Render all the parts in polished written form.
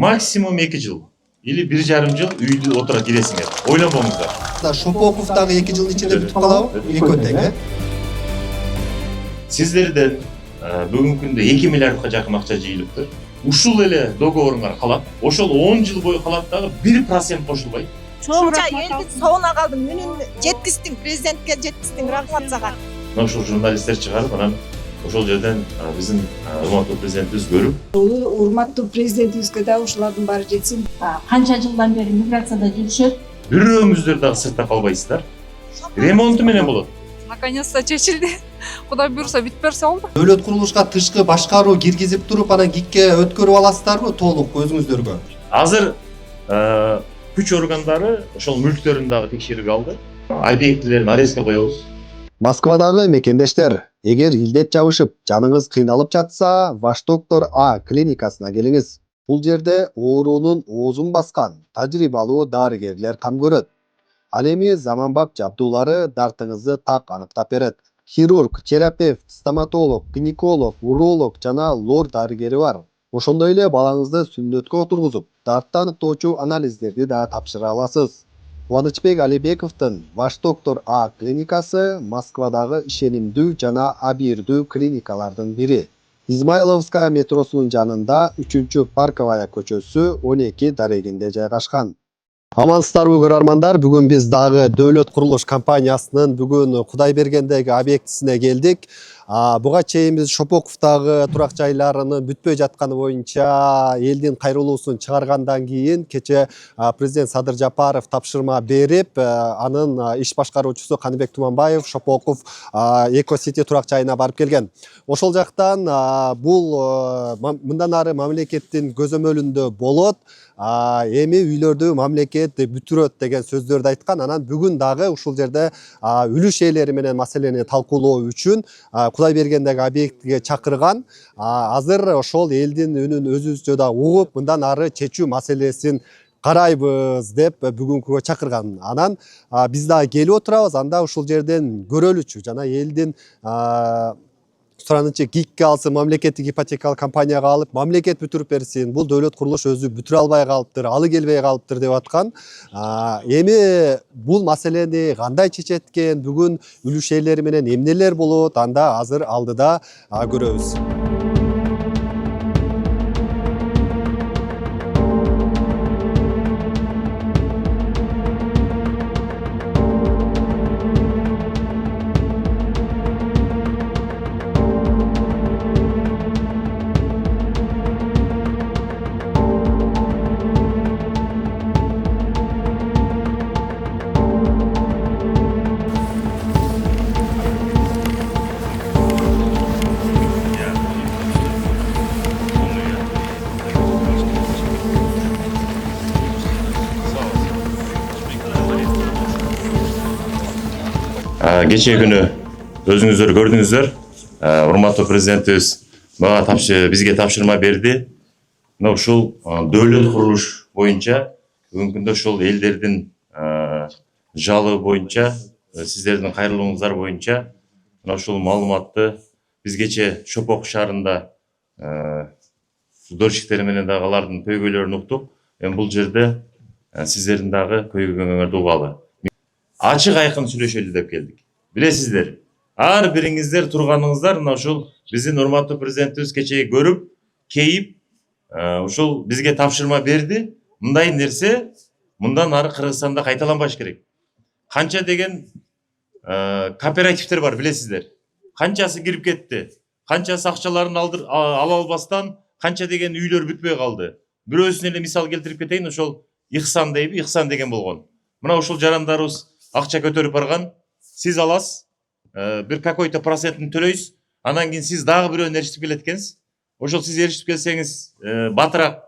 максимум 2 жыл или 1,5 жыл үйдө отура киресиңер. Ойлонбоңуздар. Шопоков дагы 2 жылдын ичинде бүтүп калабы? Экөө тең, Сиздерден бүгүнкү күндө 2 миллиардка жакын акча жыйылыптыр. Ушул эле договоруңар калат. Ошол 10 жыл бою калат дагы 1% кошулбайт. Чоңча элди соона калдың, үнүн жеткиздиң, президентке жеткиздиң, рахмат сага. Ошол журналисттер чыгарып, анан ошол жерден биздин урматтуу президентибиз көрүп, урматтуу президентибизге да ушулардын баары жетсин. Канча жылдан бери миграцияда жүрүшөт. бирөөңүздөр дагы сыртта калбайсыздар. Ремонту менен болот. Наконец-то чечилди. Кудай буйруса бүтүп берсе болду. Дөлөт курулушка тышкы башкаруу киргизип туруп, анан ГИКке өткөрүп аласыздарбы толук өзүңүздөргө? Азыр күч органдары ошол мүлктөрүн дагы текшерип алды. Объектилерин арестке коебуз. Москвадагы мекендештер, эгер илдет жабышып, жаныңыз кыйналып жатса, Ваштоктор А клиникасына келиңиз. Бул жерде оорунун оозун баскан тажрыйбалуу дарыгерлер кам көрөт. Ал эми заманбап жабдуулары дартыңызды так аныктап берет. Хирург, терапевт, стоматолог, гинеколог, уролог жана лор дарыгери бар. Ошондой эле балаңызды сүннөткө отургузуп, дартты аныктоочу анализдерди да тапшыра аласыз. Кубанычбек Алибековдун Ваштоктор А клиникасы Москвадагы ишенимдүү жана абийирдүү клиникалардын бири. Измайловская метросунун жанында 3-Парковая көчөсү 12 дарегинде жайгашкан. Амансыздарбы көрөрмандар, бүгүн биз дагы Дөөлөт курулуш компаниясынын бүгүн Кудайбергендеги объектисине келдик. Буга чейин биз Шопоковдагы турак жайларынын бүтпөй жатканы боюнча элдин кайрылуусун чыгаргандан кийин кече президент Садыр Жапаров тапшырма берип, анын иш башкаруучусу Каныбек Туманбаев Шопоков Эко-Сити турак жайына барып келген. Ошол жактан бул мындан ары мамлекеттин көзөмөлүндө болот. Эми үйлөрдү мамлекет бүтүрөт деген сөздөрдү айткан. Анан бүгүн дагы ушул жерде үлүш ээлери менен маселени талкуулоо үчүн Кудайбергендеги объектиге чакырган. Азыр ошол элдин үнүн өзүбүзчө да угуп, мындан ары чечүү маселесин карайбыз деп бүгүнкүгө чакырган. Анан биз дагы келип отурабыз, анда ушул жерден көрөлүчү жана элдин суранычы ГИКке алсын, мамлекеттик ипотекалык компанияга алып, мамлекет бүтүрүп берсин. Бул дөөлөт курулуш өзү бүтүрө албай калыптыр, алы келбей калыптыр деп аткан. Эми бул маселени кандай чечет экен, бүгүн үлүш ээлери менен эмнелер болот, анда азыр алдыда көрөбүз. Кече күнү өзүңүздөр көрдүңүздөр, урматтуу президентибиз бизге тапшырма берди. Мына ушул дөөлөт курулуш боюнча бүгүнкү күндө ушул элдердин жалы боюнча, сиздердин кайрылууңуздар боюнча мына ушул маалыматты биз кече Шопоков шаарында дольщиктер менен дагы алардын көйгөйлөрүн уктук. Эми бул жерде сиздердин дагы көйгөйүңөрдү угалы. Ачык айкын сүйлөшөлү деп келдик. Билесиздер, ар бириңиздер турганыңыздар мына ушул биздин урматтуу президентибиз кечээ көрүп, кейип, ушул бизге тапшырма берди. Мындай нерсе мындан ары Кыргызстанда кайталанбаш керек. Канча деген кооперативдер бар, билесиздер. Канчасы кирип кетти. Канчасы акчаларын ала албастан канча деген үйлөр бүтпөй калды. Бирөөсүн эле мисал келтирип кетейин, ошол Ихсан деген болгон. Мына ушул жарандарыбыз акча көтөрүп барган. Сиз аласыз, бир какой-то процентин төлөйсүз, анан кийин сиз дагы бирөөнү эрişип келет экенсиз. Ошол сиз эрişип келсеңиз, батыраак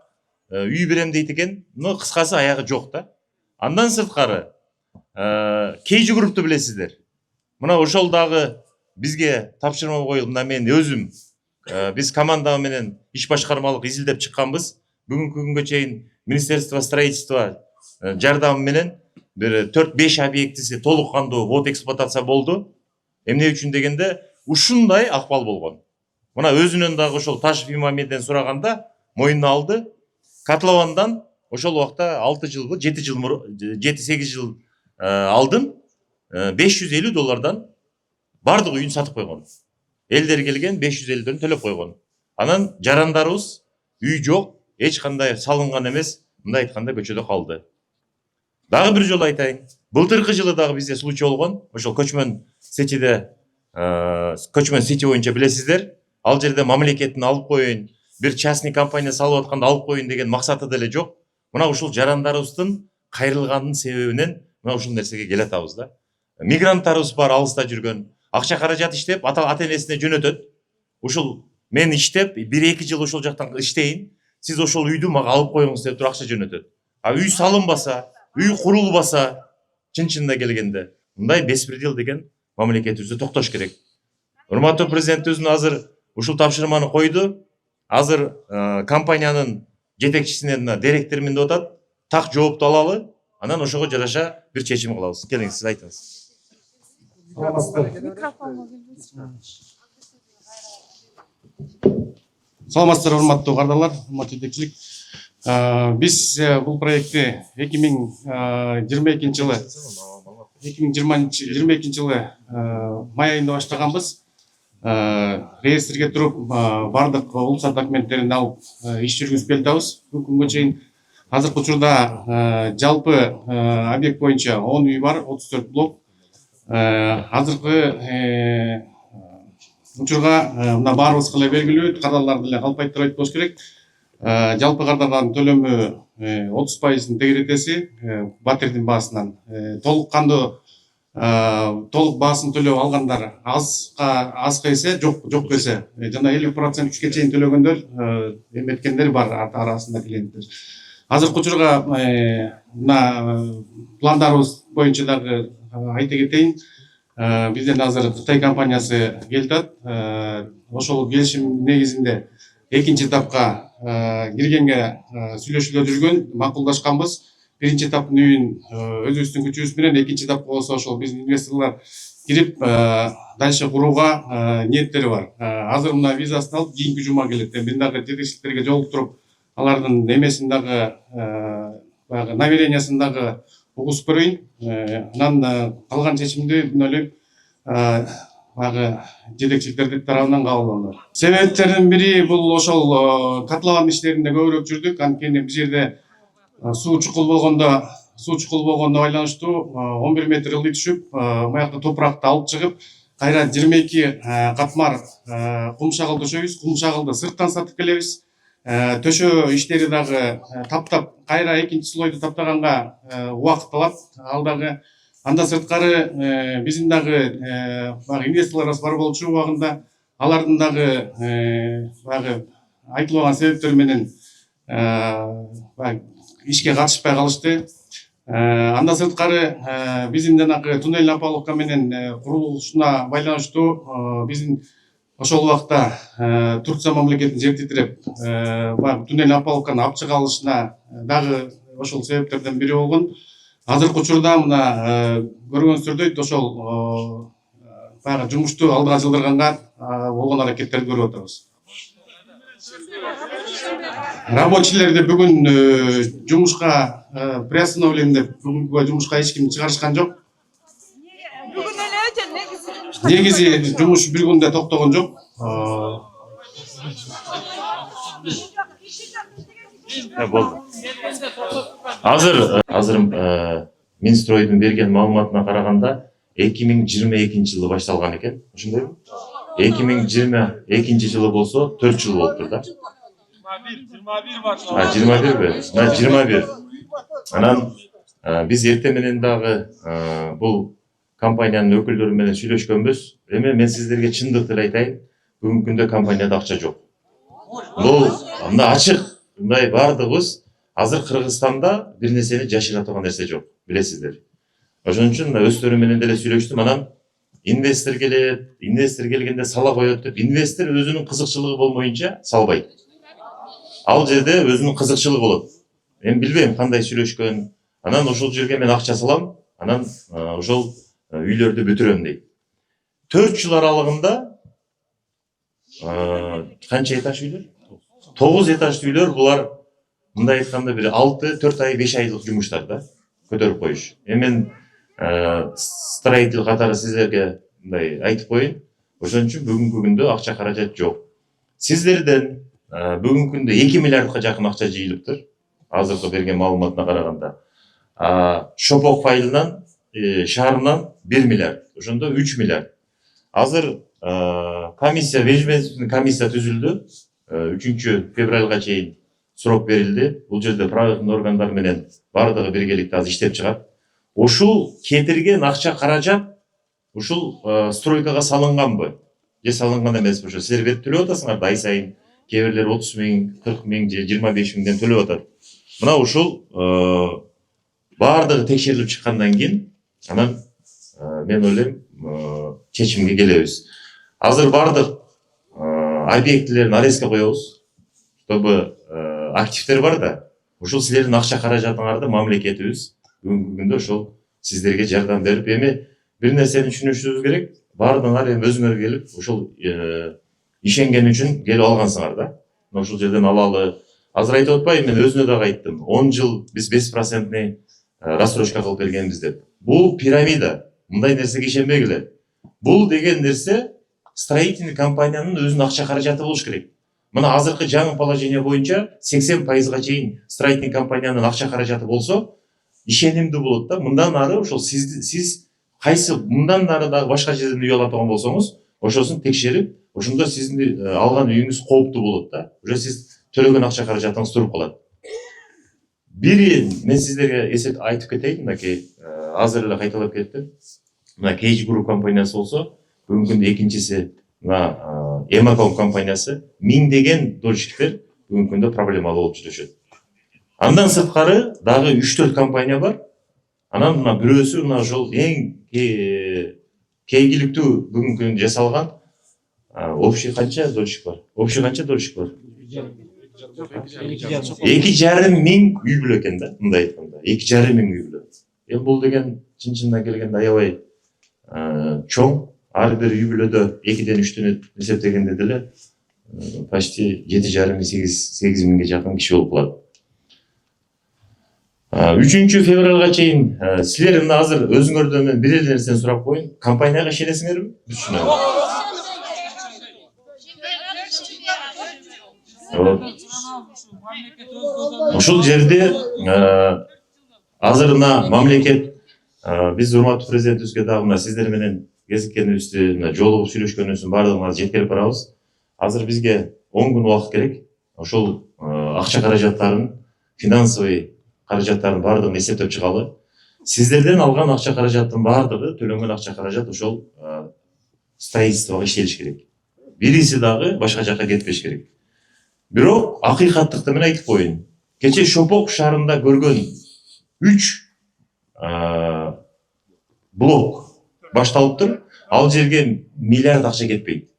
үй берем дейт экен. Но кыскасы аягы жок да. Андан сырткары KG Group'ту билесиздер. Мына ошол дагы бизге тапшырма коюлду. Мына мен өзүм биз команда менен иш башкармалык изилдеп чыкканбыз. Бүгүнкү күнгө чейин Министерство строительства жардамы менен бир 4-5 объектиси толук кандуу вот эксплуатация болду. Эмне үчүн дегенде ушундай акыбал болгон. Мына өзүнөн дагы ошол Ташев имамеден сураганда моюнуна алды. котловандан ошол убакта 6 жыл 7-8 жыл алдын $550 бардык үйүн сатып койгон. Элдер келген $550 төлөп койгон. Анан жарандарыбыз үй жок, эч кандай салынган эмес, мындай айтканда көчөдө калды. Дагы бир жолу айтайын. Былтыркы жылы дагы бизде случай болгон. Ошол көчмөн сетиде, көчмөн сети боюнча билесиздер. Ал жерде мамлекеттин алып коюн, бир частный компания салып атканда алып коюн деген максаты деле жок. Мына ушул жарандарыбыздын кайрылганын себебинен мына ушул нерсеге келатабыз да. Мигранттарыбыз бар алыста жүргөн, акча каражат иштеп, ата-энесине жөнөтөт. Ушул мен иштеп, 1-2 жыл ошол жактан иштейин, сиз ошол үйдү мага алып коюңуз деп туруп акча жөнөтөт. Үй салынбаса, үй курулбаса, чын-чынында келгенде, мындай беспредел деген мамлекетибизде токтош керек. Урматтуу президентибиз азыр ушул тапшырманы койду. Азыр компаниянын жетекчисинен директормун деп атат. Так жоопту алалы, анан ошого жараша бир чечим кылабыз. Келиңиз, сиз айтыңыз. Саламатсыздар, урматтуу кардарлар, урматтуу жетекчилик. Биз бул проектти 2022 жылы май айында баштаганбыз. Реестрге туруп, бардык улуттар документтерин алып иш жүргүзүп келатабыз. Бүгүнкү күнгө чейин азыркы учурда жалпы объект боюнча 10 үй бар, 34 блок. Азыркы учурга мына баарыбыз кыле белгилүү, кардарларды деле калпайтып айтып болуш керек. Жалпы кардарлардын төлөмү 30%-ын тегеретеси батирдин баасынан. Толук баасын төлөп алгандар азга эсе, жок эсе. Жана 50% күчкө чейин төлөгөндөр эметкендер бар арасында клиенттер. Азыркы учурга мына пландарыбыз боюнча дагы айта кетейин. Бизден азыр Кытай компаниясы келатат. Ошол келишим негизинде экинчи этапка киргенге сүйлөшүүлөр жүргөн, макулдашканбыз. Биринчи этаптын үйүн өзүбүздүн күчүбүз менен, экинчи этапка болсо ошол биздин инвесторлор кирип дальше курууга ниеттери бар. Азыр мына визасын алып кийинки жума келет. Мен дагы жетекчиликтерге жолуктуруп, алардын эмесин дагы намерениясын дагы угуп көрөйүн. Анан калган чечимди мен ойлойм жетекчиликтердин тарабынан кабыл алынат. Себептердин бири бул ошол котлован иштеринде көбүрөөк жүрдүк. Анткени бул жерде суу чукул болгондо байланыштуу 11 метр ылдый түшүп, маякта топуракты алып чыгып, кайра 22 катмар кум шагыл төшөйбүз. Кум шагылды сырттан сатып келебиз. Төшөө иштери дагы таптап, кайра экинчи слойду таптаганга убакыт алат. Ал дагы анда сырткары биздин дагы инвесторлорубуз бар болчу убагында. Алардын дагы айтылган себептер менен ишке катышпай калышты. Анда сырткары биздин жанагы туннель опалубка менен курулушуна байланыштуу биздин ошол убакта Турция мамлекетин жер титиреп туннель опалубканы алып чыга алышына дагы ошол себептерден бири болгон. Азыркы учурда мына көргөнүңүздөрдөй ошол жумушту алдыга жылдырганга болгон аракеттерди көрүп атабыз. Рабочийлерди бүгүн жумушка приостановление деп бүгүнкү жумушка эч ким чыгарышкан жок. Негизи жумуш бир күндө токтогон жок. Болду. Азыр Минстройдун берген маалыматына караганда 2022 жылы башталган экен. Ошондойбу? 2022 жылы болсо 4 жыл болуптур да. 21 бар. 21 21. Анан биз эртең менен дагы бул компаниянын өкүлдөрү менен сүйлөшкөнбүз. Эми мен сиздерге чындыкты эле айтайын, бүгүнкү күндө компанияда акча жок. Бул мында ачык, мындай бардыгыбыз азыр Кыргызстанда бир нерсени жашыра турган нерсе жок, билесиздер. Ошон үчүн өздөрү менен деле сүйлөштүм. Анан инвестор келгенде сала коет деп, инвестор өзүнүн кызыкчылыгы болмоюнча салбайт. Ал жерде өзүнүн кызыкчылыгы болот. Мен билбейм кандай сүйлөшкөн. Анан ошол жерге мен акча салам, анан ошол үйлөрдү бүтүрөм дейт. 4 жыл аралыгында канча этаж үйлөр? 9 этаж үйлөр булар мындай айтканда бир 4 ай 5 айлык жумуштар да көтөрүп коюш. Мен строитель катары сиздерге мындай айтып коеюн. Ошон үчүн бүгүнкү күндө акча каражат жок. Сиздерден бүгүнкү күндө 2 миллиардка жакын акча жыйылыптыр. Азыркы берген маалыматына караганда. Шопок файлынан шаарынан 1 миллиард. Ошондо 3 миллиард. Азыр комиссия, вежмесиздин комиссия түзүлдү. 3 февралга чейин срок берилди. Бул жерде правоохранный органдар менен бардыгы биргеликте азыр иштеп чыгат. Ушул кетирген акча каражат ушул стройкага салынганбы? Же салынган эмеспи? Ошо силер берип төлөп атасыңар да ай сайын. Кээ бирлер 30 миң, 40 миң же 25 миңден төлөп атат. Мына ушул бардыгы текшерилип чыккандан кийин анан мен ойлойм чечимге келебиз. Азыр бардык объектилерин арестке коебуз, чтобы активдер бар да, ушул силердин акча каражатыңарды мамлекетибиз бүгүнкү күндө ошол сиздерге жардам берип, эми бир нерсени түшүнүшүңүз керек, бардыңар эми өзүңөр келип ошол ишенген үчүн келип алгансыңар да. Ошол жерден алалы. Азыр айтып атпайбы, мен өзүнө дагы айттым. 10 жыл биз 5% рассрочка кылып бергенбиз деп. Бул пирамида. Мындай нерсеге ишенбегиле. Бул деген нерсе строительный компаниянын өзүнүн акча каражаты болуш керек. Мына азыркы жаңы положение боюнча 80%га чейин строительный компаниянын акча каражаты болсо, ишенимдүү болот да. Мындан ары ошол сиз кайсы мындан ары дагы башка жерден үй ала турган болсоңуз, ошосун текшерип, ошондо сиздин алган үйүңүз кооптуу болот да. Уже сиз төлөгөн акча каражатыңыз туруп калат. Бири мен сиздерге эсеп айтып кетейин, мынакей азыр эле кайталап кеттим. Мына Cage Group компаниясы болсо, бүгүнкү күндө экинчиси мына Emacom компаниясы миңдеген дольщиктер бүгүнкү күндө проблемалуу болуп жүрүшөт. Андан сырткары дагы 3-4 компания бар. Анан мына бирөөсү мына ошол эң кейгиликтүү бүгүнкү күндө жасалган общий канча дольщик бар? Общий канча дольщик бар? 2,5 миң үй бүлө экен да, мындай айтканда. 2,5 миң үй бүлө. Эми бул деген чын-чынына келгенде аябай чоң. Ар бир үй бүлөдө 2-ден 3-төн эсептегенде деле почти 7,5-8 миңге жакын киши болуп калат. 3 февралга чейин силер мына азыр өзүңөрдөн мен бир эле нерсени сурап коеюн. Компанияга ишенесиңерби? Ушул жерде азыр мына мамлекет биз урматтуу президентибизге дагы мына сиздер менен кезиккенибизди, мына жолугуп сүйлөшкөнүбүздүн баардыгына жеткирип барабыз. Азыр бизге 10 күн убакыт керек. Ошол акча каражаттарын, финансовый каражаттарын баардыгын эсептеп чыгалы. Сиздерден алган акча каражаттын баардыгы, төлөнгөн акча каражат ошол строительствого иштелиш керек. Бириси дагы башка жакка кетпеш керек. Бирок акыйкаттыкты мен айтып коеюн. Кече Шопок шаарында көргөн 3 блок башталыптыр. Ал жерге миллиард акча кетпейт.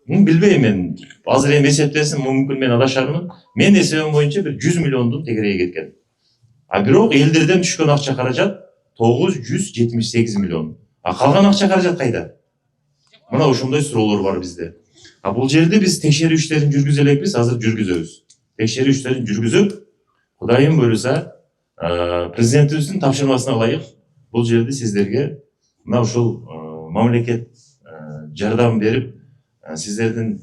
Билбейм мен. Азыр эми эсептесем, мүмкүн мен адашармын. Мен эсебим боюнча бир 100 миллиондун тегереги кеткен. Бирок элдерден түшкөн акча каражат 978 миллион. Калган акча каражат кайда? Мына ошондой суроолор бар бизде. Бул жерде биз текшерүү иштерин жүргүзө элекпиз, азыр жүргүзөбүз. Текшерүү иштерин жүргүзүп, Кудайым буйруса, президентибиздин тапшырмасына ылайык бул жерде сиздерге мына ушул мамлекет жардам берип, сиздердин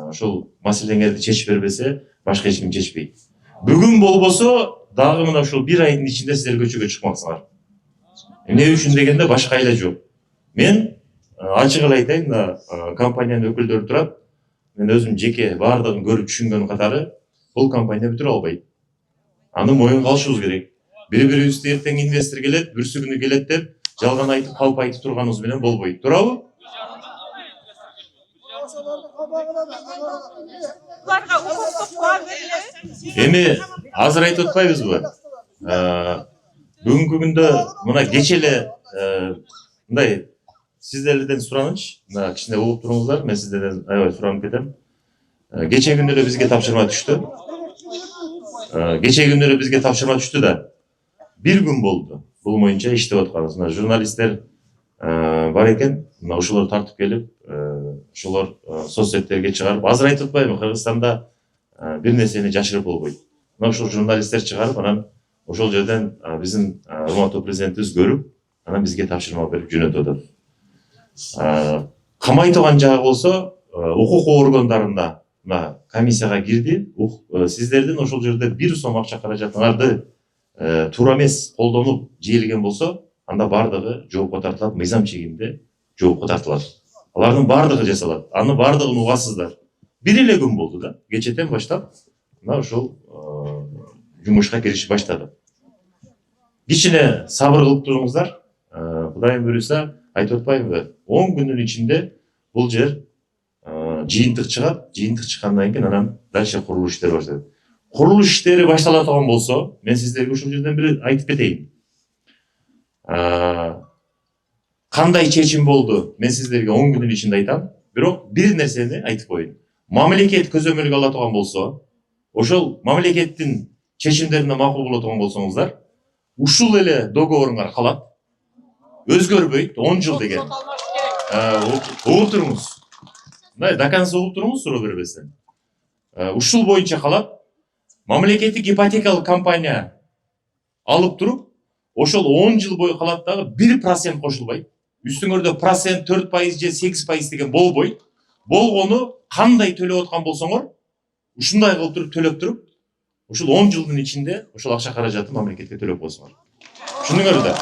ошол маселеңерди чечип бербесе, башка эч ким чечпейт. Бүгүн болбосо, дагы мына ушул бир айдын ичинде сиздер көчөгө чыкмаксыңар. Эмне үчүн дегенде башка айла жок. Мен ачык эле айтайын, компаниянын өкүлдөрү турат. Мен өзүм жеке баардыгын көрүп түшүнгөн катары бул компания бүтүрө албайт. Аны моюнга алышыбыз керек. Бири-бирибизди эртең инвестор келет, бүрсүгүнү келет деп жалган айтып, калп айтып турганыбыз менен болбойт. Туурабы? Эми азыр айтып атпайбызбы? Бүгүнкү күндө мына кече эле мындай сиздерден суранычы, мына кичине угуп туруңуздар, мен сиздерден аябай суранып кетем. Кече күндө эле бизге тапшырма түштү. Да. Бир күн болду. Бул боюнча иштеп атканбыз. Мына журналисттер бар экен. Мына ошолор тартып келип, ошолор соцсеттерге чыгарып, азыр айтып атпайбы, Кыргызстанда бир нерсени жашырып болбойт. мына ушул журналисттер чыгарып, анан ошол жерден биздин урматтуу президентибиз көрүп, анан бизге тапшырма берип жөнөтүп атат. Камайтылган жагы болсо, укук органдарында мына комиссияга кирди. Сиздердин ошол жерде 1 сом акча каражатыңарды туура эмес колдонуп жээлеген болсо, анда бардыгы жоопко тартылат, мыйзам чегинде жоопко тартылат. Алардын бардыгы жасалат. Аны бардыгын угасыздар. Бир эле күн болду да. Кечетен баштап мына ушул жумушка киришип баштады. Кичине сабыр кылып туруңуздар. Кудайым буюрса, айтып атпаймынбы? 10 күнүн ичинде бул жер жыйынтык чыгат. Жыйынтык чыккандан кийин анан дальше курулуш иштери баштайт. Курулуш иштери баштала турган болсо, мен сиздерге ушул жерден бир айтып кетейин. Кандай чечим болду? Мен сиздерге 10 күнүн ичинде айтам. Бирок бир нерсени айтып коеюн. Мамлекет көзөмөлгө ала турган болсо, ошол мамлекеттин чечимдерине макул боло турган болсоңуздар, ушул эле договоруңар калат. Өзгөрбөйт, 10 жыл деген. Угуп туруңуз. Мындай до конца угуп туруңуз, суроо бербестен. Ушул боюнча калат. Мамлекеттик ипотекалык компания алып туруп, ошол 10 жыл бою калат дагы 1% кошулбайт. Үстүңөрдө процент 4% же 8% деген болбойт. Болгону кандай төлөп аткан болсоңор, ушундай кылып туруп төлөп туруп, ушул 10 жылдын ичинде ошол акча каражаты мамлекетке төлөп койсоңор. Түшүндүңөр да?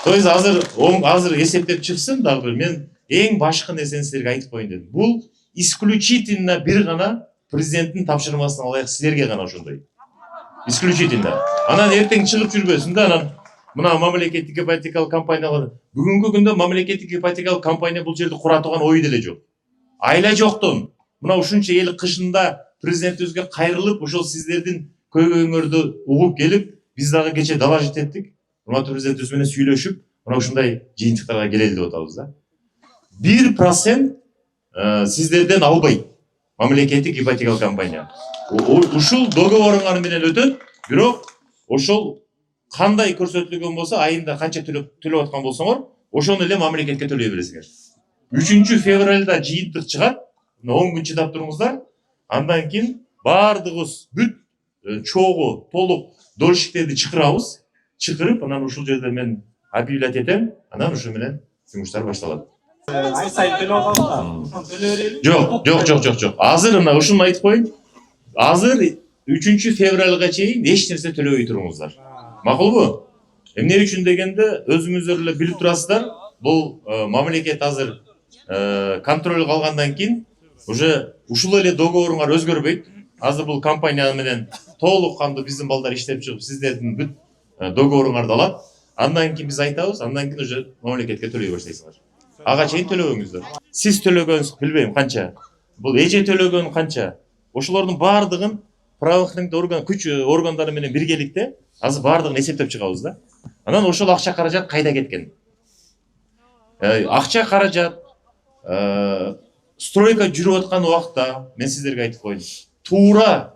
То есть азыр эсептеп чыксын дагы мен эң башкы нерсени силерге айтып коеюн дедим. Бул исключительно бир гана президенттин тапшырмасына ылайык силерге гана ошондой. Исключительно. Анан эртең чыгып жүрбөсүн да, анан мына мамлекеттик ипотекалык компаниялар бүгүнкү күндө мамлекеттик ипотекалык компания бул жерди кура турган ой деле жок. Айла жоктон мына ушунча эл кышында президентибизге кайрылып, ошол сиздердин көйгөйүңөрдү угуп келип, биз дагы кече доложить эттик. Урматтуу президентибиз менен сүйлөшүп, мына ушундай жыйынтыктарга келели деп атабыз да. 1% сиздерден албайт мамлекеттик ипотекалык компания. Ушул договоруңар менен өтөт, бирок ошол кандай көрсөтүлгөн болсо, айында канча төлөп аткан болсоңор, ошону эле мамлекетке төлөй бересиңер. 3 февралда жыйынтык чыгат, 10 күн чыдап туруңуздар. Андан кийин бардыгыбыз бүт чогуу, толук дольщиктерди чакырабыз. Чакырып, анан ушул жерде мен объявлять этем, анан ушу менен жумуштар башталат. Ай сайын төлөп алабыз да. Төлөй берели. Жок. Азыр мына ушуну айтып коеюн. Азыр 3 февралга чейин эч нерсе төлөбөй туруңуздар. Макулбу? Эмне үчүн дегенде өзүңүздөр эле билип турасыздар. Бул мамлекет азыр контроль калгандан кийин уже ушул эле договоруңар өзгөрбөйт. Азыр бул компания менен толук кандуу биздин балдар иштеп чыгып, сиздердин бүт договоруңарды алат. Андан кийин биз айтабыз, андан кийин уже мамлекетке төлөй баштайсыңар. Ага чейин төлөбөңүздөр. Сиз төлөгөнсүз билбейм канча. Бул эже төлөгөн канча. Ошолордун бардыгын правоохранительный күч органдары менен биргеликте азыр бардыгын эсептеп чыгабыз да. Анан ошол акча каражат кайда кеткен? Акча каражат стройка жүрүп аткан убакта мен сиздерге айтып коеюн. Туура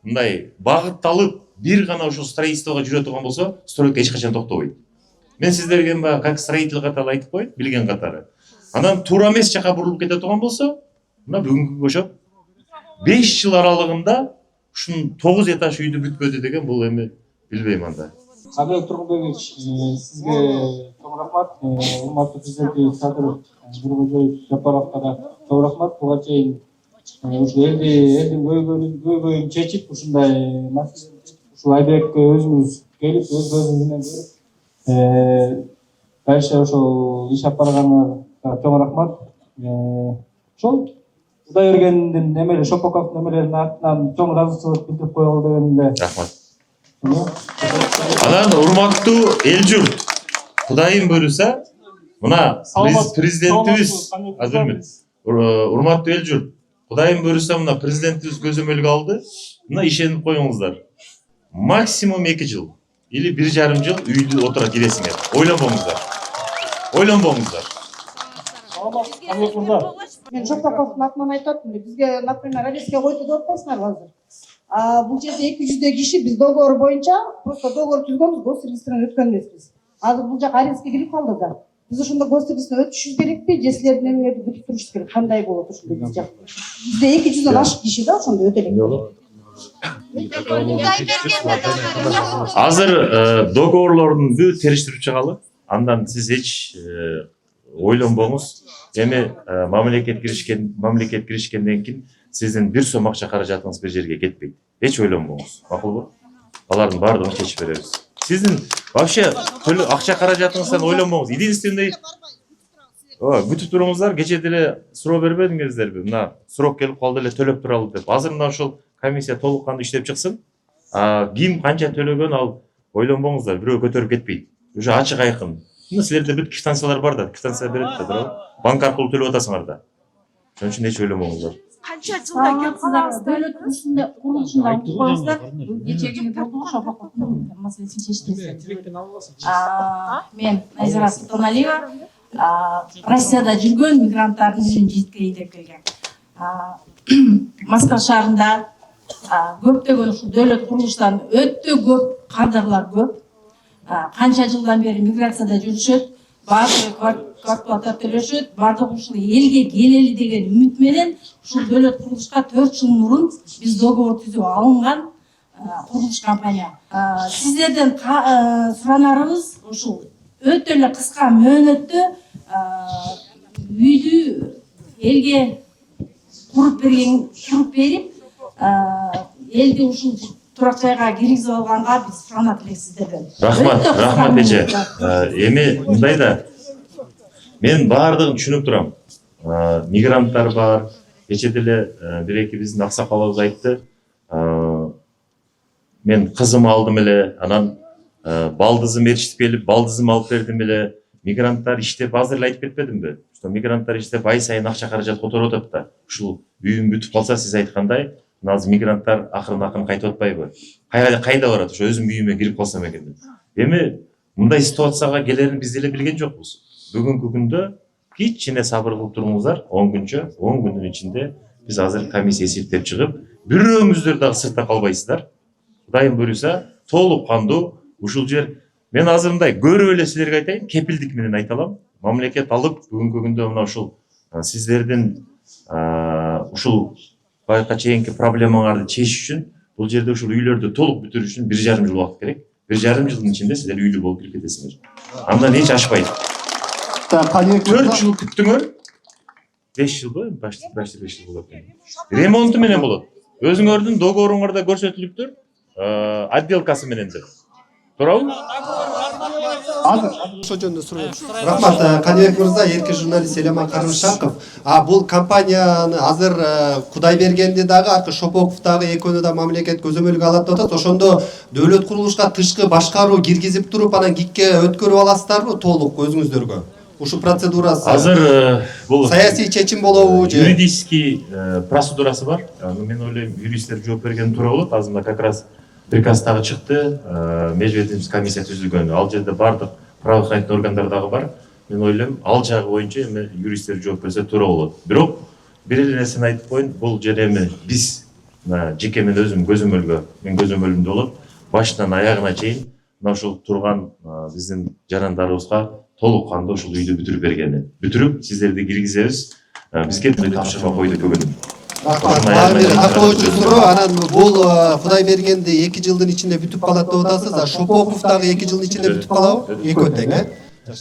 мындай багытталып бир гана ошол строительствого жүрө турган болсо, стройка эч качан токтобойт. Мен сиздерге как строитель катары айтып коеюн, билген катары. Анан туура эмес жака бурулуп кете турган болсо, мына бүгүнкү ошо 5 жыл аралыгында ушун 9 этаж үйдү бүткөдү деген бул эми билбейм анда. Абек Тургунбекович, сизге чоң рахмат. Урматтуу президентибиз Садыров Нуркожоевич Жапаровго да чоң рахмат. Буга чейин ушу элдин көйгөйүн чечип, ушундай маселени ушул Айбекке өзүңүз келип, өз көзүңүз менен көрүп, дальше ошол иш алып барганыңарга чоң рахмат. Ошол Кудайбергендин немелер, Шопоковдун немелеринин артынан чоң ыраазычылык билдирип коелу дегенде. Рахмат. Анан урматтуу эл журт, Кудайым буйруса, мына президентибиз урматтуу эл журт, Кудайым буйруса, мына президентибиз көзөмөлгө алды. Мына ишенип коюңуздар. Максимум 2 жыл или 1,5 жыл үйдө отура киресиңер. Ойлонбоңуздар. Мен Жопаковдун атынан айтып атам, бизге, например, арестке койду деп атпайсыңарбы азыр? Бул жерде 200 киши биз договор боюнча просто договор түзгөнбүз, госрегистрден өткөн эмеспиз. Азыр бул жак арестке кирип калды да. Биз ошондо госрегистрден өтүшүбүз керекпи, же силердин эмелерди бүтүп турушубуз керек? Кандай болот ошондо биз жакта? Бизде 200дөн ашык киши да ошондо өтө элек. Азыр договорлордун бүт териштирип чыгалы. Андан сиз эч ойлонбоңуз. Эми мамлекет киришкенден кийин сиздин бир сом акча каражатыңыз бир жерге кетпейт. Эч ойлонбоңуз. Макулбу? Алардын баардыгын чечип беребиз. Сиздин вообще акча каражатыңыздан ойлонбоңуз. Единственный бүтүп туруңуздар, кече деле суроо бербедиңиздерби? Мына срок келип калды эле төлөп туралы деп. Азыр мына ушул комиссия толук кандуу иштеп чыксын. Ким канча төлөгөн ал ойлонбоңуздар, бирөө көтөрүп кетпейт. Уже ачык айкын. Мына силерде бүт квитанциялар бар да, квитанция берет да, туурабы? Банк аркылуу төлөп атасыңар да. Ошон үчүн эч ойлонбоңуздар. Канча жылда келип калабыз Дөлөт курулушунда окуп коюңуздар. Кечеги болду шопок маселесин чечтиңиздер. Мен Найзира Султаналиева, Россияда жүргөн мигранттардын үйүн жеткирейин деп келгем. Москва шаарында көптөгөн ушул дөлөт курулуштан өтө көп кадрлар көп. Канча жылдан бери миграцияда жүрүшөт, баардыгы квартплата төлөшөт, баардыгы ушул элге келели деген үмүт менен ушул дөлөт курулушка 4 жыл мурун биз договор түзүп алынган курулуш компания. Сиздерден суранарыбыз ушул өтө эле кыска мөөнөттө үйдү элге куруп берип, элди ушул турак жайга киргизип алганга биз суранат элек сиздерден. Рахмат эже. Эми мындай да, мен баардыгын түшүнүп турам. Мигранттар бар, кече деле бир-эки биздин аксакалыбыз айтты. Мен кызым алдым эле, анан балдызым эрişип келип, балдызым алып бердим эле. Мигранттар иштеп, азыр эле айтып кетпедимби? Что мигранттар иштеп ай сайын акча каражат которуп атат да. Ушул үйүм бүтүп калса, сиз айткандай, азыр мигранттар акырын кайтып атпайбы? Кайда барат? Ошо өзүм үйүмө кирип калсам экен деп. Эми мындай ситуацияга келерин биз деле билген жокпуз. Бүгүнкү күндө кичине сабыр кылып туруңуздар, 10 күндүн ичинде биз азыр комиссия эсептеп чыгып, бирөөңүздөр дагы сыртта калбайсыздар. Кудайым буюрса, толук кандуу ушул жер. Мен азыр мындай көрүп эле силерге айтайын, кепилдик менен айта алам. Мамлекет алып бүгүнкү күндө мына ушул сиздердин ушул байка чейинки проблемаңарды чечиш үчүн бул жерде ушул үйлөрдү толук бүтүрүш үчүн 1,5 жыл убакыт керек. 1,5 жылдын ичинде сиздер үйлүү болуп кирип кетесиңер. Андан эч ашпайт. 4 жыл күттүңөр. 5 жылбы? Башты 5 жыл болот. Ремонту менен болот. Өзүңөрдүн договоруңарда көрсөтүлүптүр. Отделкасы менен деп. Туурабы? Ошо жөнүндө суроо. Рахмат, Каныбек мырза, эркин журналист Селиман Карымшаков. Бул компанияны азыр Кудайбергенди дагы, аркы Шопоков дагы экөөнү да мамлекет көзөмөлгө алат деп атат. Ошондо дөлөт курулушка тышкы башкаруу киргизип туруп, анан ГИКке өткөрүп аласыздарбы толук өзүңүздөргө? Ушул процедурасы азыр бул саясий чечим болобу же юридический процедурасы бар. Мен ойлойм, юристтер жооп берген туура болот. Азырында как раз приказ дагы чыкты, межведомственный комиссия түзүлгөн. Ал жерде бардык правоохранительный органдар дагы бар. Мен ойлойм, ал жагы боюнча эми юристтер жооп берсе туура болот. Бирок бир эле нерсени айтып коеюн, бул жер эми биз жеке мен өзүм көзөмөлүмдө болот. Башынан аягына чейин мына ушул турган биздин жарандарыбызга толук кандуу ушул үйдү бүтүрүп бергени. Бүтүрүп сиздерди киргизебиз. Бизге тапшырма койду бүгүн. Акылоочу суроо, анан бул Кудайбергенди 2 жылдын ичинде бүтүп калат деп атасыз. Шопоков дагы 2 жылдын ичинде бүтүп калабы? Экөө тең,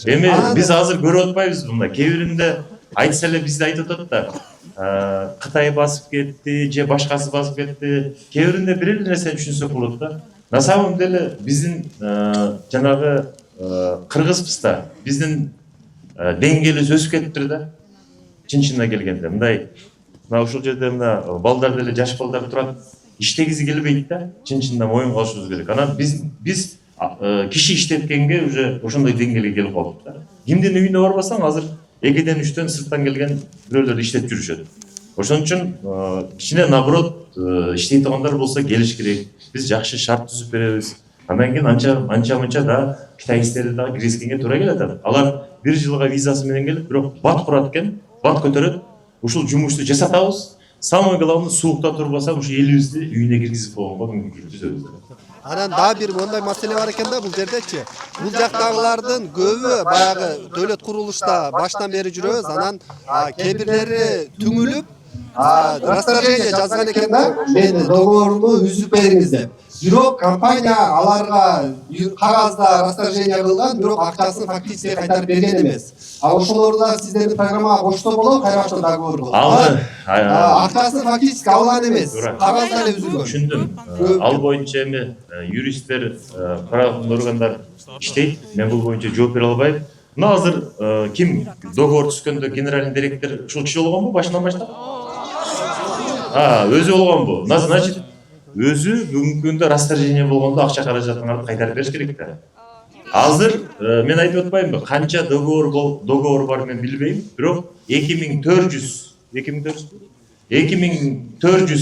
Эми биз азыр көрүп атпайбыз мындай. Кээ биринде айтса эле бизди айтып атат да. Кытай басып кетти, же башкасы басып кетти. Кээ биринде бир эле нерсени түшүнсөк болот да. На самом деле биздин жанагы кыргызбыз да. Биздин деңгээлибиз өсүп кетиптир да. Чын-чынына келгенде мындай мына ушул жерде мына балдар деле жаш балдар турат. Иштегизи келбейт да. Чын-чынына моюнга алышыбыз керек. Анан биз киши иштеткенге уже ошондой деңгээлге келип калдык да. Кимдин үйүнө барбасаң азыр 2-ден 3-төн сырттан келген бирөөлөр иштеп жүрүшөт. Ошон үчүн кичине наоборот иштей тургандар болсо келиш керек. Биз жакшы шарт түзүп беребиз. Андан кийин анча да китайстер дагы киргизгенге туура келет. Алар 1 жылга визасы менен келип, бирок бат курат экен, бат көтөрөт. Ушул жумушту жасатабыз. Самое главное, суукта турбаса, ушу элибизди үйүнө киргизип койгонго мүмкүнчүлүк түзөбүз. Анан дагы бир мындай маселе бар экен да бул жердечи. Бул жактагылардын көбү баягы дөлөт курулушта баштан бери жүрөбүз. Анан кээ бирлери түңүлүп, расторжение жазган экен да, мен договорду үзүп бериңиз деп. Бирок компания аларга кагазда расторжение кылган, бирок акчасын фактически кайтарып берген эмес. Ошолорду да сиздердин программага кошсо болот, кайраштуу договорго. Акчасын фактически алган эмес, кагазда эле үзүлгөн. Түшүндүм. Ал боюнча эми юристтер, правоохранный органдар иштейт. Мен бул боюнча жооп бере албайм. Мына азыр ким договор түзгөндө генеральный директор ушул киши болгонбу башынан баштап? Өзү болгонбу? Значит, өзү бүгүнкү күндө расторжение болгондо акча каражатыңарды кайтарып бериш керек да. Азыр мен айтып атпаймынбы, канча договор бар мен билбейм, бирок 2400 дөлүш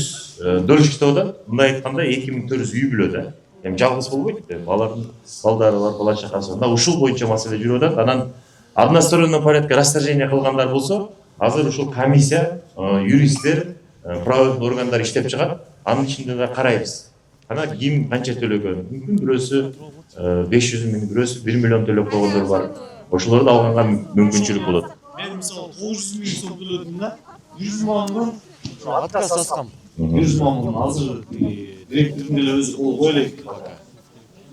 иштеп атат. Мындай айтканда 2400 үй бүлө да. Эми жалгыз болбойт да. Алардын балдары бар, бала чакасы бар. Ушул боюнча маселе жүрүп атат. Анан односторонний порядка расторжение кылгандар болсо, азыр ушул комиссия, юристтер, правоохранный органдар иштеп чыгат. Анын ичинде да карайбыз. Ана ким канча төлөгөн? Мүмкүн бирөөсү 500 миң, бирөөсү 1 миллион төлөп койгондор бар. Ошолорду алганга мүмкүнчүлүк болот. Мен мисалы 900 миң сом төлөдүм да, 100 мыңдын отказ аскам. 100 мыңдын азыр директордун деле өзү ойлойт.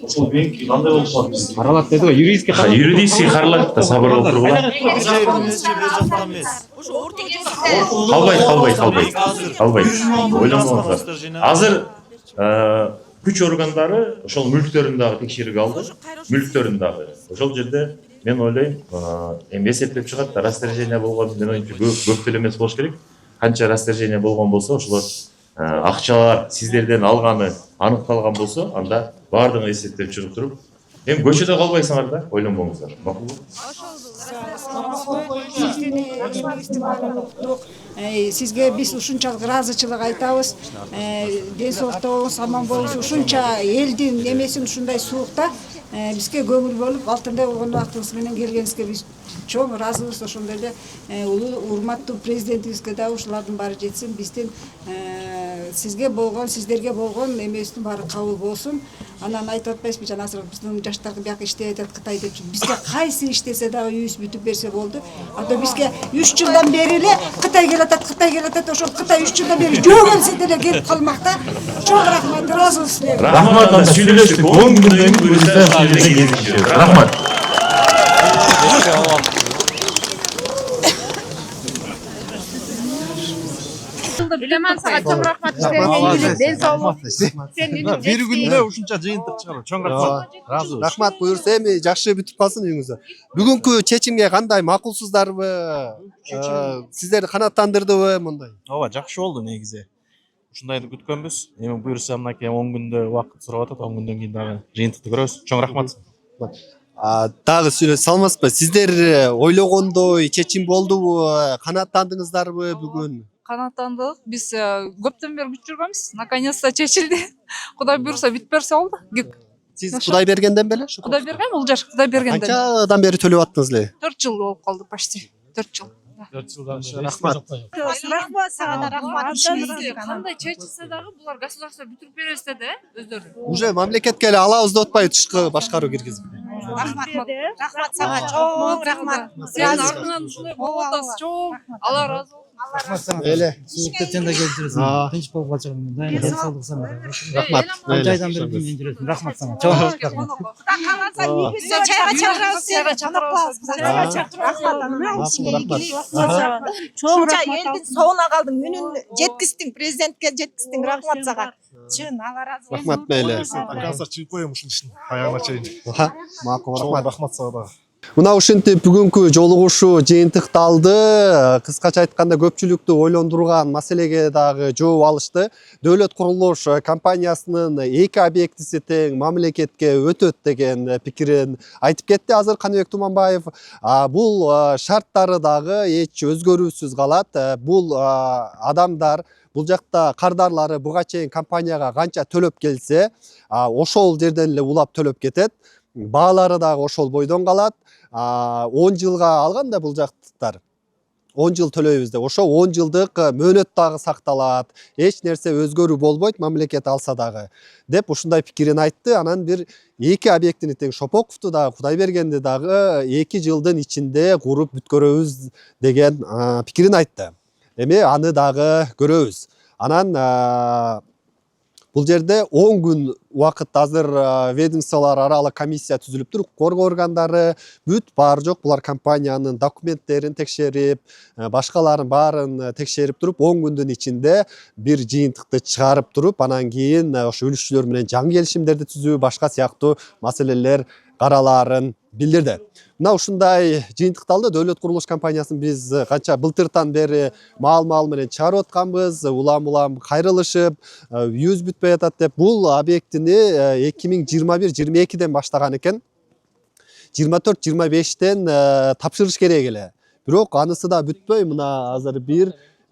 Ошол банк кандай болуп калат биз? Каралат деди го, юридический каралат да, сабыр болуп тургула. Калбайт. Ойлонбоңуздар. Азыр күч органдары ошол мүлктөрүн дагы текшерүүгө алды. Мүлктөрүн дагы. Ошол жерде мен ойлойм, эми эсептеп чыгат да, расторжение болгон, мен оюмча көп деле эмес болуш керек. Канча расторжение болгон болсо, ошолор акчалар сиздерден алганы аныкталган болсо, анда баардыгын эсептеп чыгып туруп, эми көчөдө калбайсыңар да, ойлонбоңуздар. Макулбу? Сизге биз ушунчалык ыраазычылык айтабыз. Ден соолуктуңуз аман болуңуз. Ушунча элдин немесин ушундай суукта бизге көңүл болуп, алтындай болгон убактыңыз менен келгениңизге биз чоң ыраазыбыз. Ошондой эле улуу урматтуу президентибизге да ушулардын баары жетсин. Биздин сизге болгон, сиздерге болгон эмесин баары кабыл болсун. Анан айтып атпайсызбы, жана азыр биздин жаштар бияка иштеп атат Кытай деп. Бизге кайсы иштесе дагы үйүбүз бүтүп берсе болду. Ата бизге 3 жылдан бери эле Кытай келатат, ошол Кытай 3 жылдан бери жок эмсе деле келип калмакта. Чоң рахмат, ыраазыбыз силерге. Рахмат, сүйлөштүк. 10 күндөн кийин буюрса рахмат. Bilemem sana çok rahmat isterim. Den sağlık. Bir günde ушунча жыйынтык чыгарып, чоң рахмат. Разы. Рахмат, буюрса эми жакшы бүтүп калсын үйүңүздөр. Бүгүнкү чечимге кандай, макулсуздарбы? Сиздерди канааттандырдыбы мындай? Ооба, жакшы болду негизи. Ушундайды күткөнбүз. Эми буюрса мынакей 10 күндө убакыт сурап атат, 10 күндөн кийин дагы жыйынтыкты көрөбүз. Чоң рахмат. Дагы сүйлөп салмасызбы? Сиздер ойлогондой чечим болдубу? Канааттандыңыздарбы бүгүн? Kanatlandık. Biz köpten beri güçürgemiz. Наконец-то чечилди. Кудай буюрса бүтүп берсе болду. Сиз Кудай бергенден беле? Кудай берген, бул жаш Кудай бергенден. Канчадан бери төлөп аттыңыз эле? 4 жыл болуп калды почти. 4 жыл. 4 жылдан бери. Рахмат. Рахмат сага да рахмат. Кандай чечилсе дагы булар государство бүтүрүп берсе да өздөрү. Уже мамлекетке эле алабыз деп атпайбы, тышкы башкаруу киргизип. Рахмат сага, чоң рахмат. Сен артынан ушундай болуп атасыз, чоң. Алла разы болсун. Эле. Суукту сен да келип жүрөсүң. Тынч болуп калчагың. Дайын ден соолук сага. Рахмат. Айдан бери мен жүрөсүм. Рахмат сага. Чоң рахмат. Кудай кааласа, негизи чайга чакырабыз, чайга чакырабыз. Чайга чакырабыз. Ушунча элдин соонуна калдың, үнүн жеткиздиң, президентке жеткиздиң. Рахмат сага. Чын, Алла разы болсун. Рахмат мейли. Акаса чыгып коем ушун иштин аягына чейин. Макул, Рахмат. Рахмат сага дагы. Мына ушинтип бүгүнкү жолугушуу жыйынтыкталды. Кыскача айтканда көпчүлүктү ойлондурган маселеге дагы жооп алышты. Дөлөт курулуш компаниясынын 2 объектиси тең мамлекетке өтөт деген пикирин айтып кетти азыр Каныбек Туманбаев. Бул шарттары дагы эч өзгөрүүсүз калат. Бул адамдар, бул жакта кардарлары буга чейин компанияга канча төлөп келсе, ошол жерден эле улап төлөп кетет. Баалары дагы ошол бойдон калат. 10 жылга алган да бул жактыктар. 10 жыл төлөйбүз деп. Ошо 10 жылдык мөөнөт дагы сакталат. Эч нерсе өзгөрүү болбойт, мамлекет алса дагы деп ушундай пикирин айтты. Анан бир 2 объектини тең Шопоковду дагы, Кудайбергенди дагы 2 жылдын ичинде куруп бүткөрөбүз деген пикирин айтты. эми аны дагы көрөбүз. Анан бул жерде 10 күн убакыт азыр ведомстволор аралык комиссия түзүлүп туруп, коргоо органдары бүт баары жок булар компаниянын документтерин текшерип, башкаларын баарын текшерип туруп, 10 күндүн ичинде бир жыйынтыкты чыгарып туруп, анан кийин ошо үлүшчүлөр менен жаңы келишимдерди түзүү, башка сыяктуу маселелер каралаарын билдирди. Мына ушундай жыйынтыкты алды Дөлөт курулуш компаниясын биз канча былтыртан бери маал менен чыгарып атканбыз, улам кайрылышып, үйүбүз бүтпөй атат деп бул объектини 2021-22ден баштаган экен. 24-25тен тапшырыш керек эле. Бирок анысы да бүтпөй, мына азыр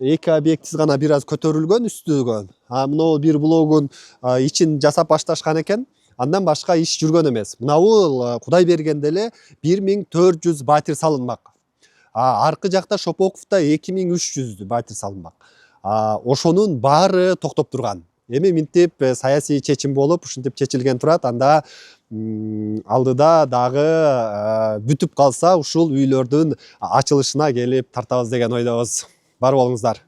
эки объектиз гана бир аз көтөрүлгөн, үстүгөн. Мына бир блогун ичин жасап башташкан экен. Андан башка иш жүргөн эмес. Мына бул Кудай бергенде эле 1400 батир салынмак. Аркы жакта Шопоковдо 2300 батир салынмак. Ошонун баары токтоп турган. Эми минтип саясий чечим болуп, ушинтип чечилген турат. Анда алдыда дагы бүтүп калса, ушул үйлөрдүн ачылышына келип тартабыз деген ойдобуз. Бар болуңуздар.